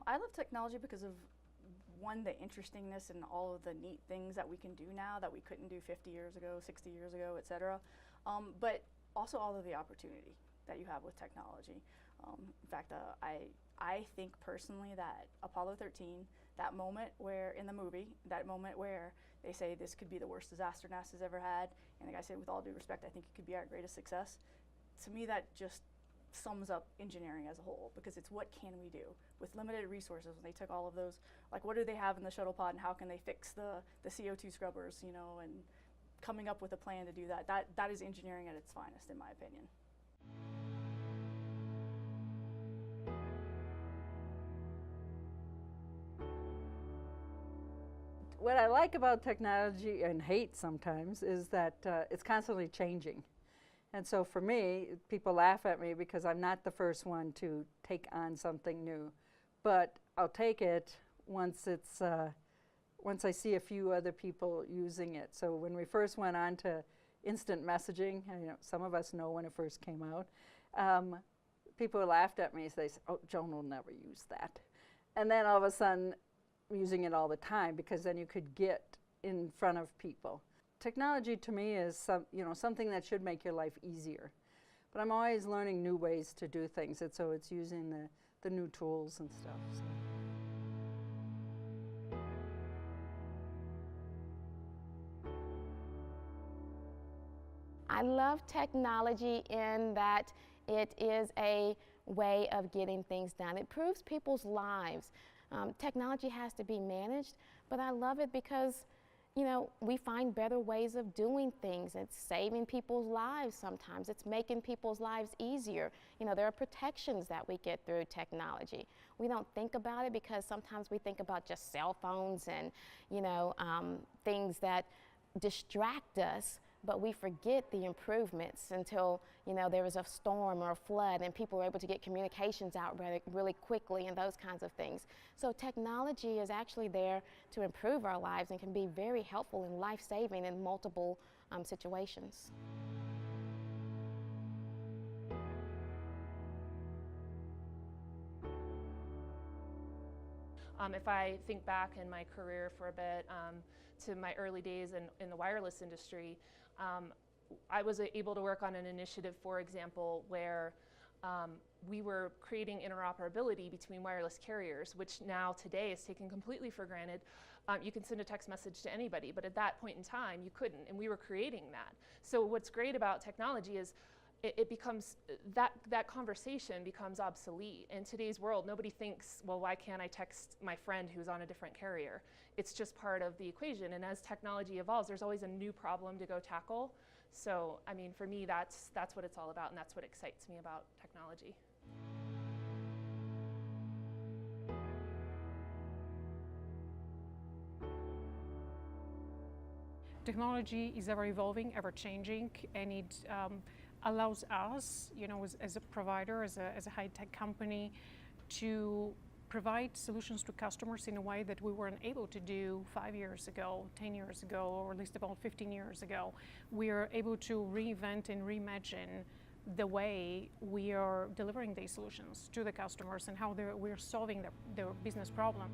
I love technology because of, one, the interestingness and all of the neat things that we can do now that we couldn't do 50 years ago, 60 years ago, et cetera. But also all of the opportunity that you have with technology. In fact, I think personally that Apollo 13, that moment where, in the movie, that moment where they say this could be the worst disaster NASA's ever had, and the guy said, with all due respect, I think it could be our greatest success. To me, that just sums up engineering as a whole, because it's what can we do with limited resources. When they took all of those, like, what do they have in the shuttle pod and how can they fix the CO2 scrubbers, you know, and coming up with a plan to do that. That is engineering at its finest, in my opinion. What I like about technology, and hate sometimes, is that it's constantly changing. And so for me, people laugh at me because I'm not the first one to take on something new. But I'll take it once it's once I see a few other people using it. So when we first went on to instant messaging, you know, some of us know when it first came out, people laughed at me. So they said, "Oh, Joan will never use that." And then all of a sudden, I'm using it all the time, because then you could get in front of people. Technology to me is something that should make your life easier. But I'm always learning new ways to do things, and so it's using the new tools and stuff. So. I love technology in that it is a way of getting things done. It improves people's lives. Technology has to be managed, but I love it because, you know, we find better ways of doing things. It's saving people's lives sometimes. It's making people's lives easier. You know, there are protections that we get through technology. We don't think about it because sometimes we think about just cell phones and, you know, things that distract us, but we forget the improvements until, you know, there was a storm or a flood and people were able to get communications out really quickly and those kinds of things. So technology is actually there to improve our lives and can be very helpful and life-saving in multiple situations. If I think back in my career for a bit to my early days in the wireless industry, I was able to work on an initiative, for example, where we were creating interoperability between wireless carriers, which now today is taken completely for granted. You can send a text message to anybody, but at that point in time you couldn't, and we were creating that. So what's great about technology is it becomes, that conversation becomes obsolete. In today's world, nobody thinks, well, why can't I text my friend who's on a different carrier? It's just part of the equation. And as technology evolves, there's always a new problem to go tackle. So, I mean, for me, that's what it's all about, and that's what excites me about technology. Technology is ever evolving, ever changing, and it allows us, you know, as a provider, as a high-tech company, to provide solutions to customers in a way that we weren't able to do 5 years ago, 10 years ago, or at least about 15 years ago. We are able to reinvent and reimagine the way we are delivering these solutions to the customers and how we're solving their business problems.